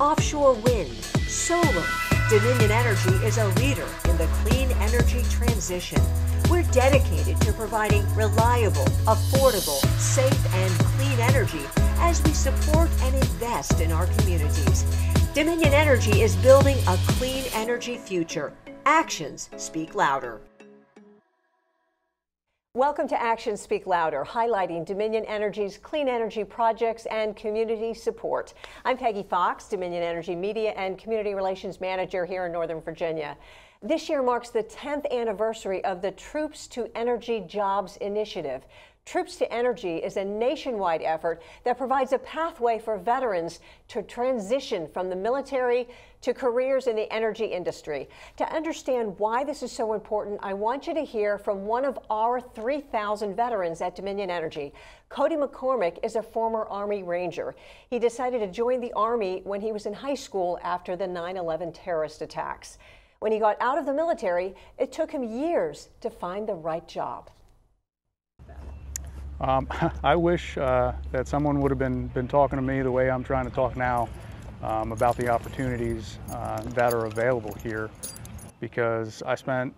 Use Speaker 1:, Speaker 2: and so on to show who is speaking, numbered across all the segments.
Speaker 1: offshore wind, solar. Dominion Energy is a leader in the clean energy transition. We're dedicated to providing reliable, affordable, safe, and clean energy as we support and invest in our communities. Dominion Energy is building a clean energy future. Actions speak louder. Welcome to Actions Speak Louder, highlighting Dominion Energy's clean energy projects and community support. I'm Peggy Fox, Dominion Energy Media and Community Relations Manager here in Northern Virginia. This year marks the 10th anniversary of the Troops to Energy Jobs Initiative. Troops to Energy is a nationwide effort that provides a pathway for veterans to transition from the military to careers in the energy industry. To understand why this is so important, I want you to hear from one of our 3,000 veterans at Dominion Energy. Cody McCormick is a former Army Ranger. He decided to join the Army when he was in high school after the 9/11 terrorist attacks. When he got out of the military, it took him years to find the right job.
Speaker 2: I wish that someone would have been talking to me the way I'm trying to talk now about the opportunities that are available here, because I spent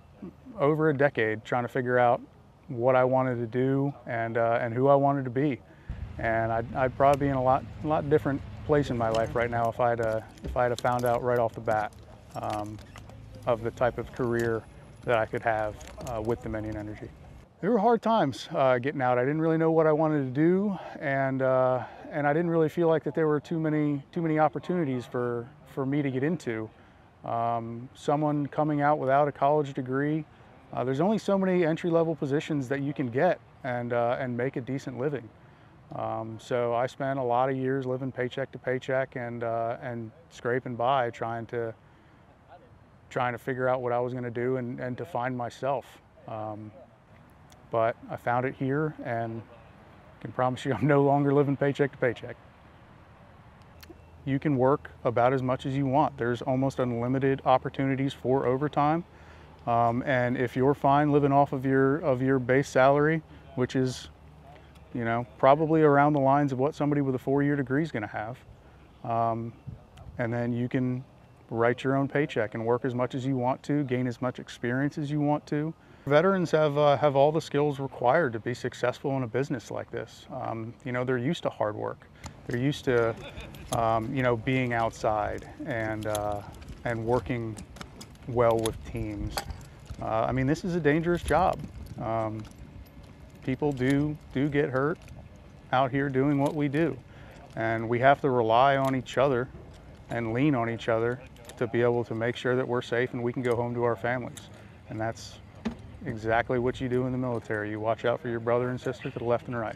Speaker 2: over a decade trying to figure out what I wanted to do and who I wanted to be, and I'd probably be in a lot different place in my life right now if I'd have found out right off the bat of the type of career that I could have with Dominion Energy. There were hard times getting out. I didn't really know what I wanted to do, and I didn't really feel like that there were too many opportunities for me to get into. Someone coming out without a college degree, there's only so many entry-level positions that you can get and make a decent living. So I spent a lot of years living paycheck to paycheck and scraping by, trying to figure out what I was going to do and to find myself. But I found it here, and can promise you I'm no longer living paycheck to paycheck. You can work about as much as you want. There's almost unlimited opportunities for overtime. And if you're fine living off of your base salary, which is, you know, probably around the lines of what somebody with a 4-year degree is going to have, and then you can write your own paycheck and work as much as you want to, gain as much experience as you want to. Veterans have all the skills required to be successful in a business like this. You know, they're used to hard work. They're used to, you know, being outside and working well with teams. I mean, this is a dangerous job. People do get hurt out here doing what we do, and we have to rely on each other and lean on each other to be able to make sure that we're safe and we can go home to our families. And that's exactly what you do in the military. You watch out for your brother and sister to the left and right.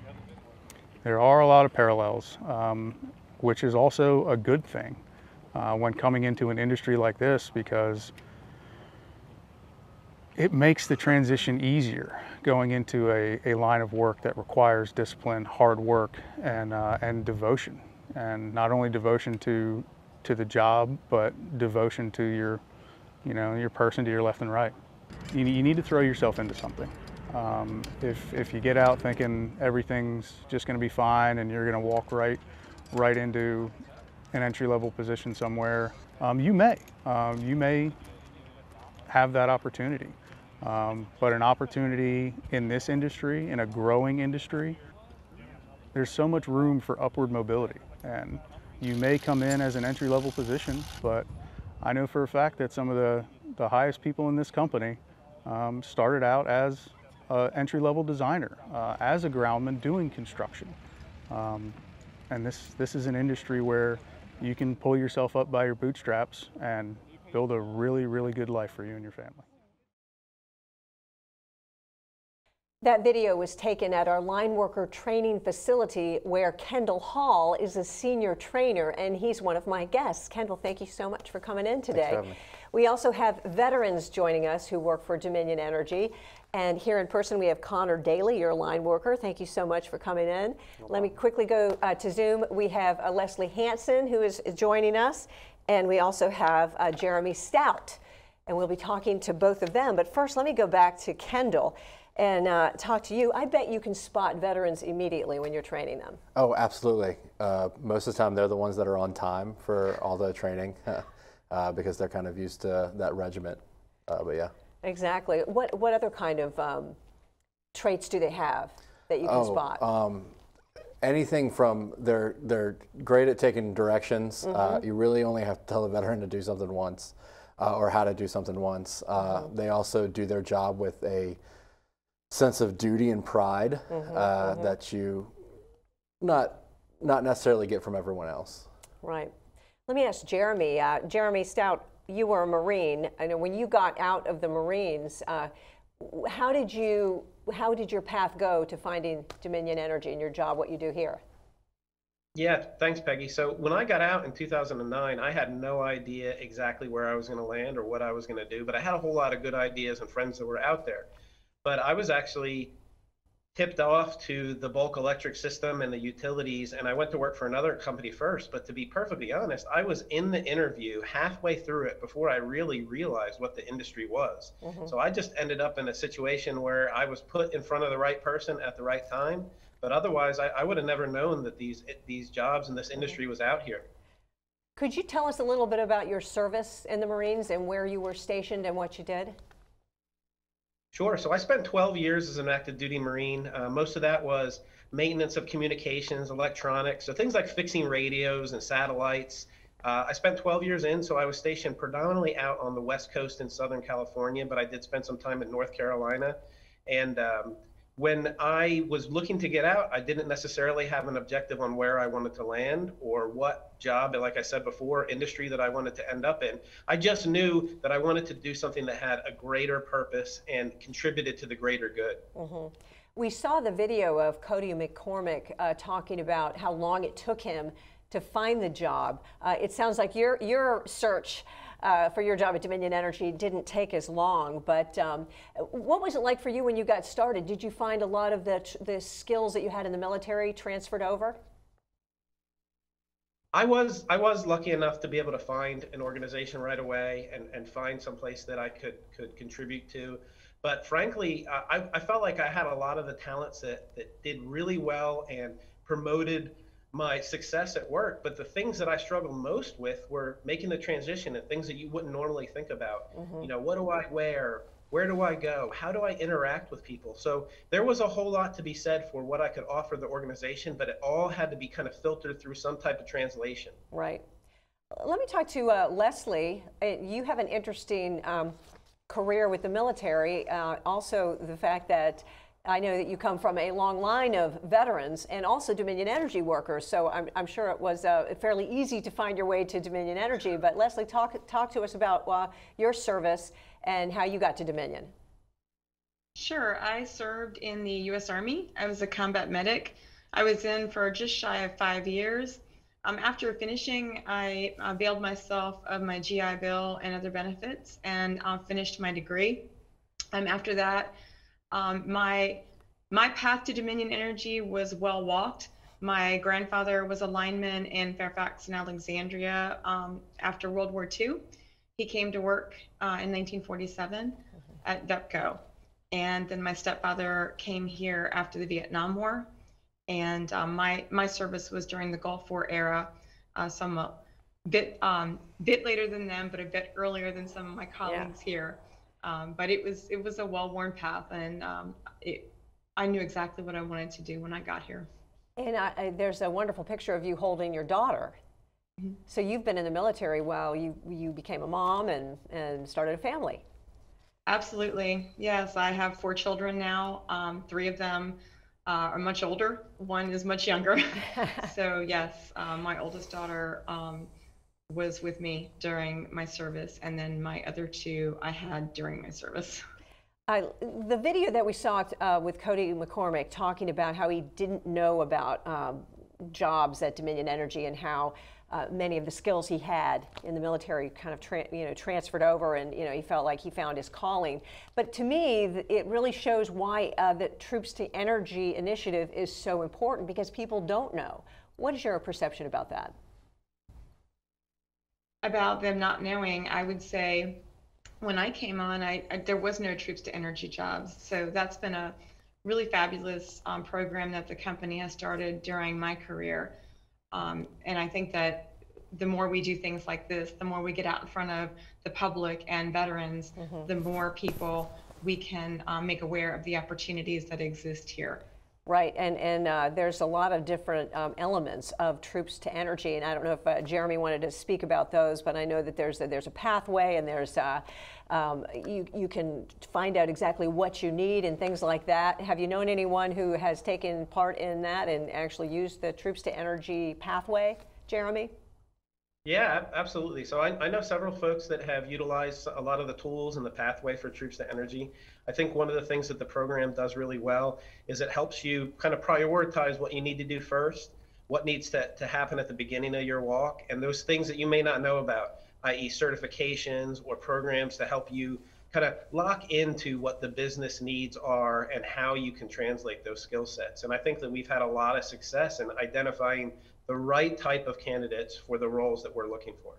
Speaker 2: There are a lot of parallels, which is also a good thing when coming into an industry like this, because it makes the transition easier going into a line of work that requires discipline, hard work, and devotion. And not only devotion to the job, but devotion to your person to your left and right. You need to throw yourself into something. If you get out thinking everything's just going to be fine and you're going to walk right into an entry-level position somewhere, you may have that opportunity. But an opportunity in this industry, in a growing industry, there's so much room for upward mobility. And you may come in as an entry-level position, but I know for a fact that some of the highest people in this company started out as an entry-level designer, as a groundman doing construction. And this is an industry where you can pull yourself up by your bootstraps and build a really, really good life for you and your family.
Speaker 1: That video was taken at our line worker training facility, where Kendall Hall is a senior trainer, and he's one of my guests. Kendall, thank you so much for coming in today.
Speaker 3: Thanks for having me.
Speaker 1: We also have veterans joining us who work for Dominion Energy. And here in person we have Connor DALEY, your line worker. Thank you so much for coming in. Let me quickly go to Zoom. We have Leslie HANSON, who is joining us, and we also have Jeremy STOUT. And we'll be talking to both of them. But first, let me go back to Kendall. and talk to you. I bet you can spot veterans immediately when you're training them.
Speaker 3: Oh, absolutely. Most of the time they're the ones that are on time for all the training because they're kind of used to that regiment. But yeah.
Speaker 1: Exactly. What other kind of traits do they have that you can spot?
Speaker 3: Anything from they're great at taking directions. You really only have to tell a veteran to do something once or how to do something once. They also do their job with a sense of duty and pride that you not necessarily get from everyone else. Right.
Speaker 1: Let me ask Jeremy. Jeremy Stout, you were a Marine. I know when you got out of the Marines, how did your path go to finding Dominion Energy and your job, what you do here?
Speaker 4: Yeah, thanks, Peggy. So when I got out in 2009, I had no idea exactly where I was going to land or what I was going to do, but I had a whole lot of good ideas and friends that were out there. But I was actually tipped off to the bulk electric system and the utilities, and I went to work for another company first. But to be perfectly honest, I was in the interview halfway through it before I really realized what the industry was. So I just ended up in a situation where I was put in front of the right person at the right time. But otherwise, I would have never known that these jobs and this industry was out here.
Speaker 1: Could you tell us a little bit about your service in the Marines and where you were stationed and what you did?
Speaker 4: Sure. So I spent 12 years as an active duty Marine. Most of that was maintenance of communications, electronics, so things like fixing radios and satellites. I spent 12 years in, so I was stationed predominantly out on the West Coast in Southern California, but I did spend some time in North Carolina. And when I was looking to get out, I didn't necessarily have an objective on where I wanted to land or what job, like I said before, industry that I wanted to end up in. I just knew that I wanted to do something that had a greater purpose and contributed to the greater good.
Speaker 1: We saw the video of Cody McCormick talking about how long it took him to find the job. It sounds like your search for your job at Dominion Energy didn't take as long, but what was it like for you when you got started? Did you find a lot of the skills that you had in the military transferred over?
Speaker 4: I was lucky enough to be able to find an organization right away and find some place that I could contribute to. But frankly, I felt like I had a lot of the talents that did really well and promoted my success at work, but the things that I struggled most with were making the transition and things that you wouldn't normally think about. You know, what do I wear? Where do I go? How do I interact with people? So there was a whole lot to be said for what I could offer the organization, but it all had to be kind of filtered through some type of translation.
Speaker 1: Right. Let me talk to Leslie. You have an interesting career with the military. Also, the fact that I know that you come from a long line of veterans and also Dominion Energy workers, so I'm sure it was fairly easy to find your way to Dominion Energy. But Leslie, talk to us about your service and how you got to Dominion.
Speaker 5: Sure. I served in the U.S. Army. I was a combat medic. I was in for just shy of 5 years. After finishing, I bailed myself of my GI Bill and other benefits and finished my degree. After that, my path to Dominion Energy was well walked. My grandfather was a lineman in Fairfax and Alexandria after World War II. He came to work in 1947 at DEPCO. And then my stepfather came here after the Vietnam War. And my service was during the Gulf War era, so I'm a bit later than them, but a bit earlier than some of my colleagues here. But it was a well-worn path, and I knew exactly what I wanted to do when I got here.
Speaker 1: And there's a wonderful picture of you holding your daughter. So you've been in the military while you became a mom and started a family.
Speaker 5: Absolutely, yes. I have 4 children now. 3 of them are much older. 1 is much younger. So yes, my oldest daughter was with me during my service, and then my other 2 I had during my service.
Speaker 1: The video that we saw with Cody McCormick talking about how he didn't know about jobs at Dominion Energy and how many of the skills he had in the military kind of transferred over, and he felt like he found his calling. But to me, it really shows why the Troops to Energy initiative is so important, because people don't know. What is your perception about that?
Speaker 5: About them not knowing, I would say when I came on, there was no troops to energy jobs. So that's been a really fabulous program that the company has started during my career. And I think that the more we do things like this, the more we get out in front of the public and veterans, the more people we can make aware of the opportunities that exist here.
Speaker 1: Right, and there's a lot of different elements of troops to energy, and I don't know if Jeremy wanted to speak about those, but I know that there's a pathway, and there's you can find out exactly what you need and things like that. Have you known anyone who has taken part in that and actually used the troops to energy pathway, Jeremy?
Speaker 4: Yeah, absolutely. So I know several folks that have utilized a lot of the tools and the pathway for troops to energy. I think one of the things that the program does really well is it helps you kind of prioritize what you need to do first, what needs to happen at the beginning of your walk, and those things that you may not know about, i.e. certifications or programs to help you kind of lock into what the business needs are and how you can translate those skill sets. And I think that we've had a lot of success in identifying the right type of candidates for the roles that we're looking for.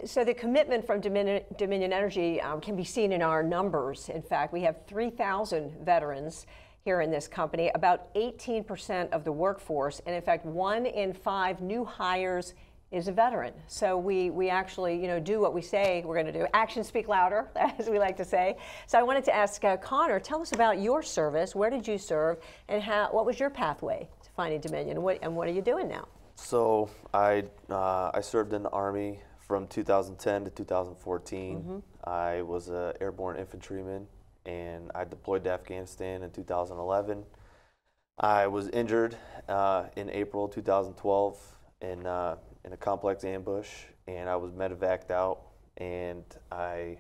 Speaker 1: So the commitment from Dominion Energy can be seen in our numbers. In fact, we have 3,000 veterans here in this company, about 18% of the workforce, and in fact, 1 in 5 new hires is a veteran. So we actually, do what we say we're going to do. Actions speak louder, as we like to say. So I wanted to ask Connor, tell us about your service. Where did you serve, and what was your pathway to finding Dominion, and what are you doing now?
Speaker 6: So I served in the Army from 2010 to 2014. I was an airborne infantryman, and I deployed to Afghanistan in 2011. I was injured in April 2012 in a complex ambush, and I was medevaced out, and I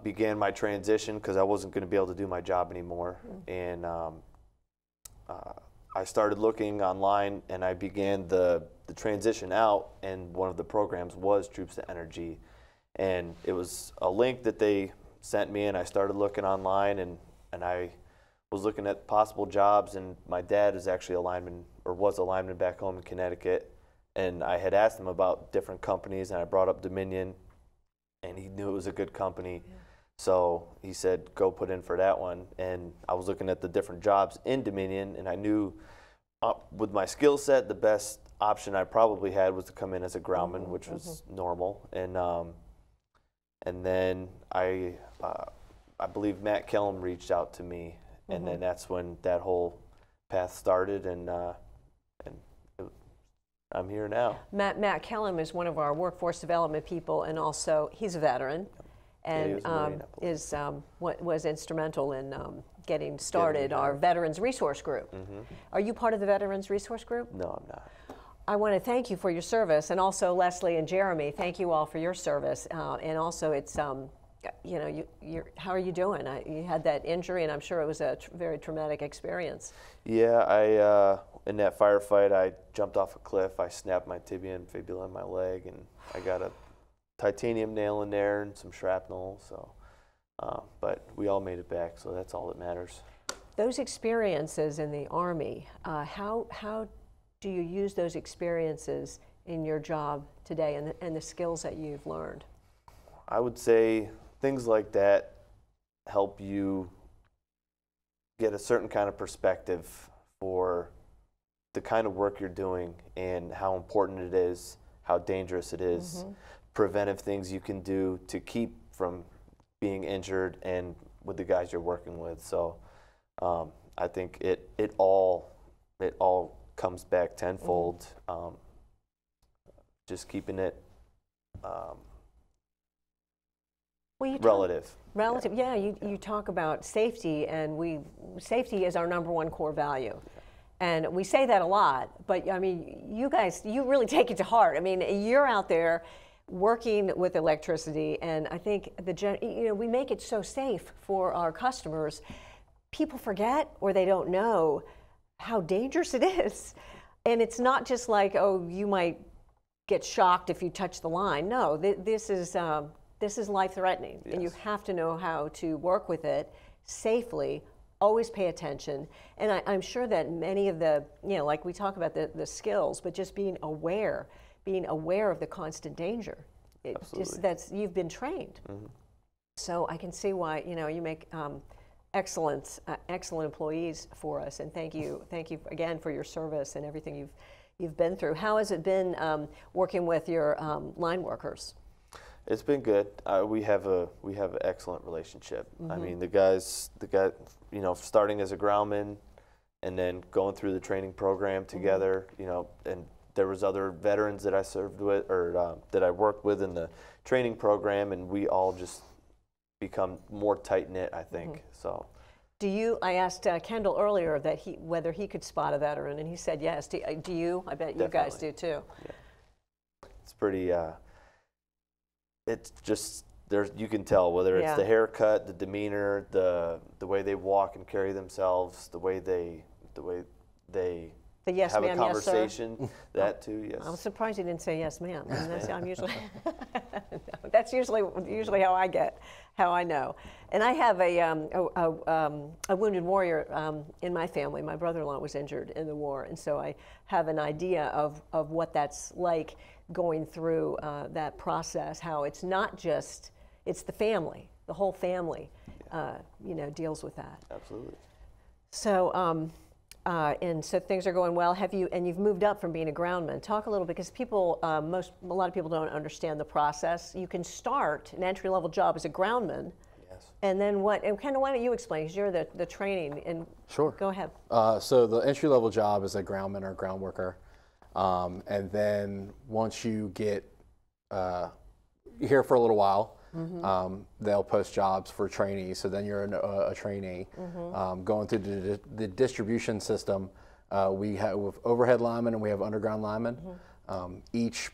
Speaker 6: began my transition because I wasn't going to be able to do my job anymore. And I started looking online, and I began the transition out, and one of the programs was Troops to Energy. And it was a link that they sent me, and I started looking online, and I was looking at possible jobs, and my dad is actually a lineman, or was a lineman back home in Connecticut. And I had asked him about different companies, and I brought up Dominion, and he knew it was a good company. Yeah. So he said, go put in for that one. And I was looking at the different jobs in Dominion, and I knew with my skill set, the best option I probably had was to come in as a groundman, which was normal. And then I believe Matt Kellum reached out to me, and then that's when that whole path started, and I'm here now. Matt
Speaker 1: Kellum is one of our workforce development people, and also he's a veteran, and was instrumental in getting started our Veterans Resource Group. Are you part of the Veterans Resource Group?
Speaker 6: No, I'm not.
Speaker 1: I want to thank you for your service, and also Leslie and Jeremy, thank you all for your service. And also, it's how are you doing? You had that injury, and I'm sure it was a very traumatic experience.
Speaker 6: Yeah, in that firefight, I jumped off a cliff. I snapped my tibia and fibula in my leg, and I got a titanium nail in there and some shrapnel. So, but we all made it back, so that's all that matters.
Speaker 1: Those experiences in the Army, how do you use those experiences in your job today, and the skills that you've learned?
Speaker 6: I would say things like that help you get a certain kind of perspective for the kind of work you're doing and how important it is, how dangerous it is, preventive things you can do to keep from being injured and with the guys you're working with. So I think it all comes back tenfold. Just keeping it relative.
Speaker 1: Relative, yeah. You talk about safety, and safety is our #1 core value. And we say that a lot, but I mean, you guys, you really take it to heart. I mean, you're out there working with electricity, and I think we make it so safe for our customers. People forget, or they don't know how dangerous it is. And it's not just like, oh, you might get shocked if you touch the line. No, this is life-threatening, and you have to know how to work with it safely. Always pay attention, and I'm sure that many of the, like we talk about the skills, but just being aware of the constant danger. you've been trained. So I can see why, you know, you make excellent employees for us, and thank you again for your service and everything you've been through. How has it been working with your line workers?
Speaker 6: It's been good. We have an excellent relationship. I mean, the guy, you know, starting as a groundman and then going through the training program together, you know, and there was other veterans that I served with or that I worked with in the training program, and we all just become more tight-knit, I think. So. I asked
Speaker 1: Kendall earlier that whether he could spot a veteran, and he said yes. Do you? I bet you guys do too.
Speaker 6: Yeah. It's pretty, it's just, you can tell whether it's the haircut, the demeanor, the way they walk and carry themselves, the way they
Speaker 1: yes,
Speaker 6: have a
Speaker 1: ma'am,
Speaker 6: conversation,
Speaker 1: yes,
Speaker 6: that too, yes.
Speaker 1: I'm surprised you didn't say yes, ma'am. I mean, I'm usually, that's usually how I know. And I have a wounded warrior in my family. My brother-in-law was injured in the war, and so I have an idea of what that's like going through that process, how it's not just, it's the family, the whole family, you know, deals with that.
Speaker 6: Absolutely.
Speaker 1: So, and so things are going well. You've moved up from being a groundman. Talk a little, because a lot of people don't understand the process. You can start an entry-level job as a groundman.
Speaker 3: Yes.
Speaker 1: And then what? And kind of, why don't you explain? Because you're the training. And
Speaker 3: sure.
Speaker 1: Go ahead.
Speaker 3: So the entry-level job is a groundman or ground worker, and then once you get here for a little while, they'll post jobs for trainees. So then you're a trainee. Going through the distribution system, we have overhead linemen and we have underground linemen. Each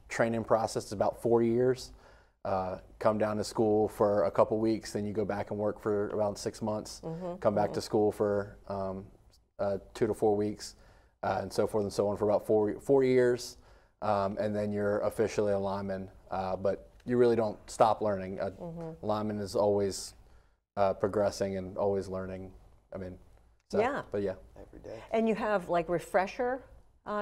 Speaker 3: training process is about 4 years. Come down to school for a couple weeks, then you go back and work for around 6 months. Come back to school for 2 to 4 weeks, and so forth and so on for about 4 years, and then you're officially a lineman. But you really don't stop learning. A lineman is always progressing and always learning. I mean, so,
Speaker 1: yeah.
Speaker 3: But yeah.
Speaker 6: Every day.
Speaker 1: And you have like refresher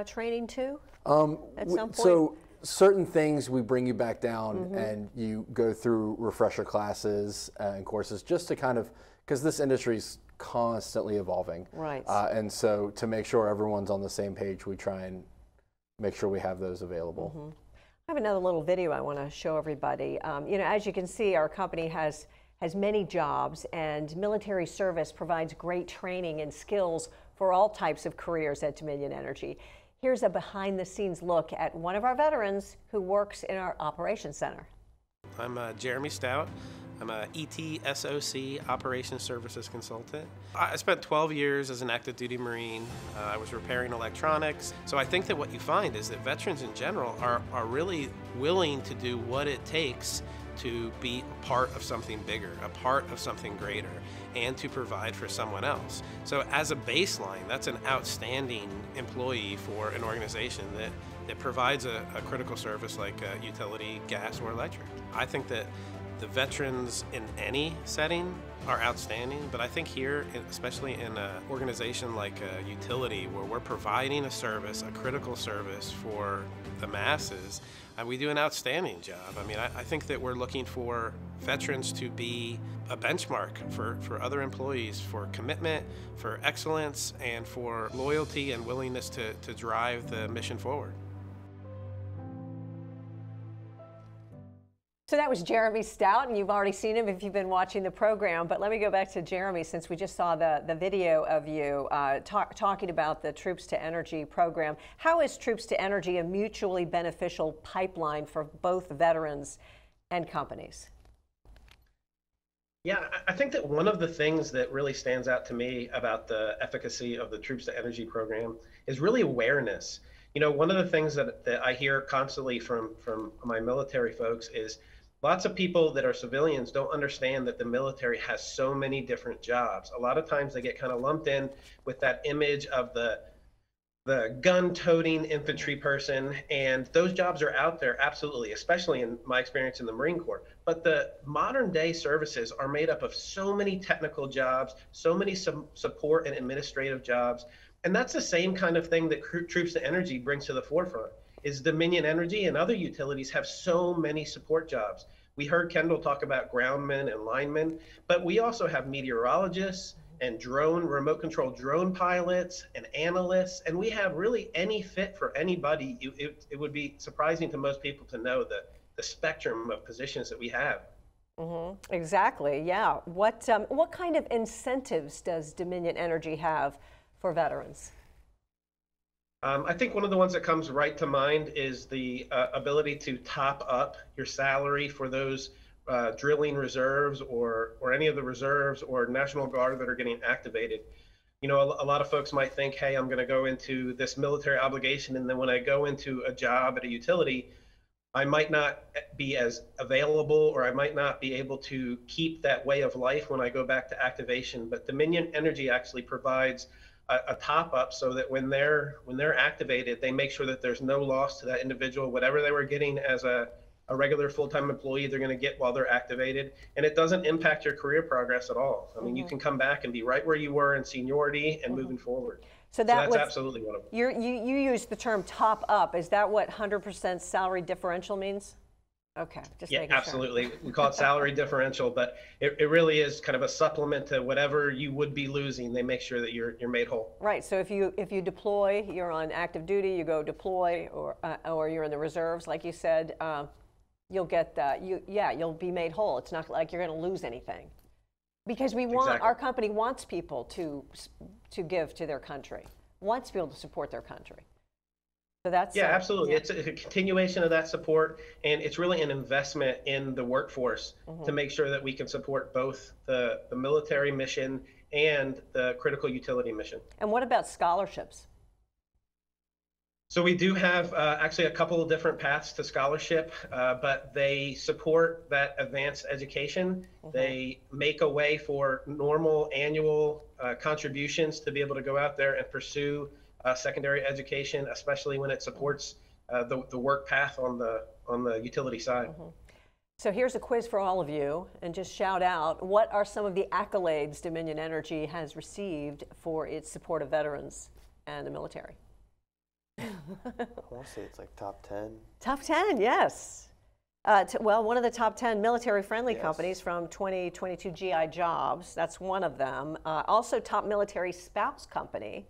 Speaker 1: training too? At some point?
Speaker 3: So certain things we bring you back down and you go through refresher classes and courses just to kind of, because this industry is constantly evolving.
Speaker 1: Right.
Speaker 3: And so to make sure everyone's on the same page, we try and make sure we have those available.
Speaker 1: I have another little video I want to show everybody. You know, as you can see, our company has many jobs, and military service provides great training and skills for all types of careers at Dominion Energy. Here's a behind-the-scenes look at one of our veterans who works in our Operations Center.
Speaker 4: I'm Jeremy Stout. I'm a ETSOC Operations Services Consultant. I spent 12 years as an active duty Marine. I was repairing electronics. So I think that what you find is that veterans in general are really willing to do what it takes to be a part of something bigger, a part of something greater, and to provide for someone else. So as a baseline, that's an outstanding employee for an organization that provides a critical service like utility, gas, or electric. I think that the veterans in any setting are outstanding, but I think here, especially in an organization like a utility, where we're providing a service, a critical service for the masses, we do an outstanding job. I mean, I think that we're looking for veterans to be a benchmark for other employees, for commitment, for excellence, and for loyalty and willingness to drive the mission forward.
Speaker 1: So that was Jeremy Stout, and you've already seen him if you've been watching the program. But let me go back to Jeremy, since we just saw the video of you talking about the Troops to Energy program. How is Troops to Energy a mutually beneficial pipeline for both veterans and companies?
Speaker 4: Yeah, I think that one of the things that really stands out to me about the efficacy of the Troops to Energy program is really awareness. You know, one of the things that I hear constantly from my military folks is lots of people that are civilians don't understand that the military has so many different jobs. A lot of times they get kind of lumped in with that image of the gun-toting infantry person, and those jobs are out there, absolutely, especially in my experience in the Marine Corps. But the modern day services are made up of so many technical jobs, so many support and administrative jobs. And that's the same kind of thing that Troops to Energy brings to the forefront, is Dominion Energy and other utilities have so many support jobs. We heard Kendall talk about groundmen and linemen, but we also have meteorologists and remote control drone pilots and analysts, and we have really any fit for anybody. It would be surprising to most people to know the spectrum of positions that we have.
Speaker 1: Mm-hmm. Exactly, yeah. What kind of incentives does Dominion Energy have for veterans?
Speaker 4: I think one of the ones that comes right to mind is the ability to top up your salary for those drilling reserves or any of the reserves or National Guard that are getting activated. You know, a lot of folks might think, hey, I'm going to go into this military obligation, and then when I go into a job at a utility, I might not be as available, or I might not be able to keep that way of life when I go back to activation. But Dominion Energy actually provides a top up so that when they're activated, they make sure that there's no loss to that individual. Whatever they were getting as a regular full-time employee, they're going to get while they're activated, and it doesn't impact your career progress at all. I mean, you can come back and be right where you were in seniority and moving forward. So that's absolutely one of them.
Speaker 1: You use the term top up. Is that what 100% salary differential means? Okay, just making sure.
Speaker 4: Absolutely. We call it salary differential, but it really is kind of a supplement to whatever you would be losing. They make sure that you're made whole.
Speaker 1: Right. So if you deploy, you're on active duty, you go deploy, or you're in the reserves, like you said, you'll get you'll be made whole. It's not like you're going to lose anything, because our company wants people to give to their country, wants people to support their country. So that's
Speaker 4: absolutely. It's a continuation of that support, and it's really an investment in the workforce to make sure that we can support both the military mission and the critical utility mission.
Speaker 1: And what about scholarships?
Speaker 4: So we do have actually a couple of different paths to scholarship, but they support that advanced education. They make a way for normal annual contributions to be able to go out there and pursue secondary education, especially when it supports the work path on the utility side.
Speaker 1: So here's a quiz for all of you, and just shout out, what are some of the accolades Dominion Energy has received for its support of veterans and the military?
Speaker 6: I want to say it's like top 10.
Speaker 1: Top 10, yes. Well, one of the top 10 military-friendly companies from 2022 GI Jobs. That's one of them. Also, top military spouse company.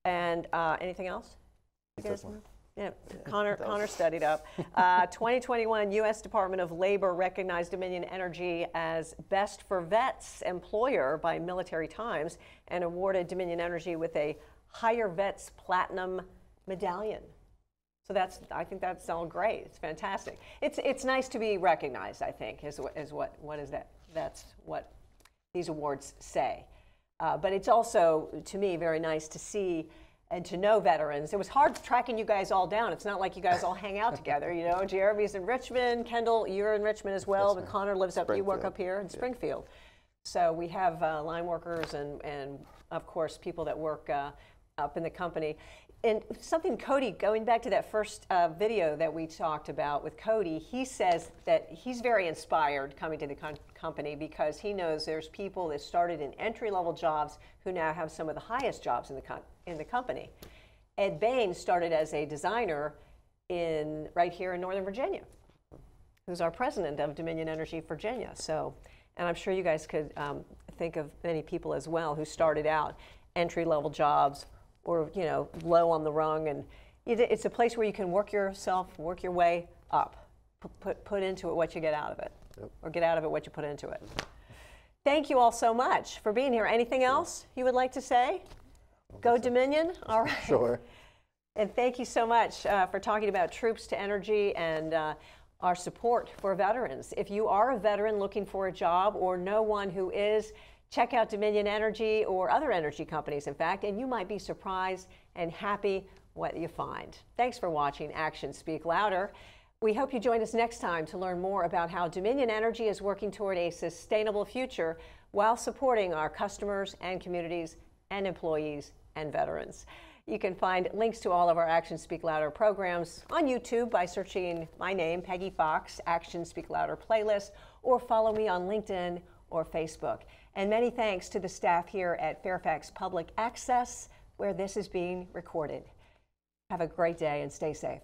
Speaker 1: And anything else? Yeah, Connor studied up. 2021 U.S. Department of Labor recognized Dominion Energy as Best for Vets employer by Military Times and awarded Dominion Energy with a Higher Vets Platinum medallion. So I think that's all great. It's fantastic. It's nice to be recognized, I think, is what is that? That's what these awards say. But it's also, to me, very nice to see and to know veterans. It was hard tracking you guys all down. It's not like you guys all hang out together, you know. Jeremy's in Richmond, Kendall, you're in Richmond as well, but Connor lives up, you work up here in Springfield. So we have line workers and of course, people that work up in the company. And something Cody, going back to that first video that we talked about with Cody, he says that he's very inspired coming to the company because he knows there's people that started in entry-level jobs who now have some of the highest jobs in the company. Ed Bain started as a designer right here in Northern Virginia, who's our president of Dominion Energy Virginia. So, and I'm sure you guys could think of many people as well who started out entry-level jobs or, you know, low on the rung, and it's a place where you can work your way up, put into it what you get out of it, or get out of it what you put into it. Thank you all so much for being here. Anything else you would like to say? Go Dominion. All right.
Speaker 3: Sure.
Speaker 1: And thank you so much for talking about Troops to Energy and our support for veterans. If you are a veteran looking for a job or know one who is, check out Dominion Energy or other energy companies, in fact, and you might be surprised and happy what you find. Thanks for watching Actions Speak Louder. We hope you join us next time to learn more about how Dominion Energy is working toward a sustainable future while supporting our customers and communities and employees and veterans. You can find links to all of our Actions Speak Louder programs on YouTube by searching my name, Peggy Fox, Actions Speak Louder playlist, or follow me on LinkedIn or Facebook. And many thanks to the staff here at Fairfax Public Access, where this is being recorded. Have a great day and stay safe.